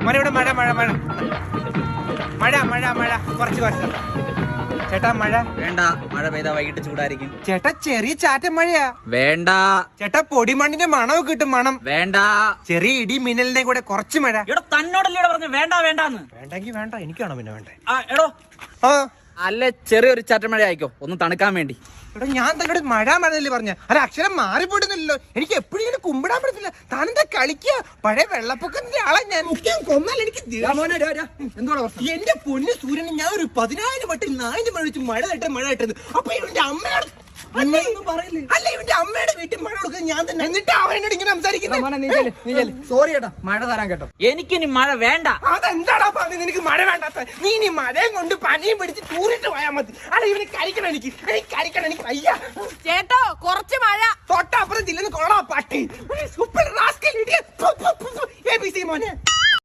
മോനെ ഇവിടെ മഴ മഴ മഴ മഴ മഴ മഴ കുറച്ച് കുറച്ച്. ചേട്ടാ മഴ വേണ്ട. മഴ പെയ്താ വൈകിട്ട് ചൂടായിരിക്കും. ചേട്ടാ ചെറിയ ചാറ്റൻ മഴയാ. വേണ്ട. ചേട്ടാ പൊടിമണ്ണിന്റെ മണവും കിട്ടും. മണം വേണ്ട. ചെറിയ ഇടി മിന്നലിന്റെ കൂടെ കുറച്ച് മഴ. എടോ തന്നോടല്ലേ പറഞ്ഞു വേണ്ട വേണ്ടാന്ന്. വേണ്ടെങ്കി വേണ്ട, എനിക്കാണോ പിന്നെ വേണ്ടേ? എടോ ആ അല്ലെ ചെറിയൊരു ചാറ്റൽ മഴ ആയിക്കോ, ഒന്ന് തണുക്കാൻ വേണ്ടി. എടാ ഞാൻ തന്നോട് മഴ മഴന്നല്ലേ പറഞ്ഞ, അല്ല അക്ഷരം മാറിപ്പോയിട്ടല്ലോ. എനിക്ക് എപ്പോഴും ഇങ്ങനെ കുമ്പിടാൻ പറ്റത്തില്ല. താനെന്താ കളിക്കുക? പഴയ വെള്ളപ്പൊക്കത്തിന്റെ ആളെ ഞാൻ കൊന്നാൽ എനിക്ക് എന്റെ പൊന്നു സൂര്യന് ഞാൻ ഒരു 10,000 വട്ടം 1000 മഴ വെച്ച് മഴ തട്ടത്. അപ്പൊ ഇവന്റെ അമ്മയോട് അല്ല ഇവന്റെ അമ്മയുടെ വീട്ടിൽ മഴ കൊടുക്കുന്നത് ഞാൻ തന്നെ. എന്നിട്ട് അവനോട് ഇങ്ങനെ സംസാരിക്കുന്നത്. സോറി ഏട്ടാ, മഴ തരാൻ കേട്ടോ. എനിക്കിനി മഴ വേണ്ട. അതെന്താടാ പറഞ്ഞത്? നിനക്ക് മഴ വേണ്ടാത്ത? നീ ഇനി മഴയും കൊണ്ട് പനിയും പിടിച്ച് ടൂറിട്ട് പോയാൽ മതി. അല്ല ഇവന് കരിക്കണം, എനിക്ക് കരിക്കണം, എനിക്ക് വയ്യ. ചേട്ടോ കുറച്ച് മഴ. തൊട്ടപ്പുറം ജില്ലെന്ന് കൊള്ളാ പട്ടി. Super rascal idiot. ABC മോനെ.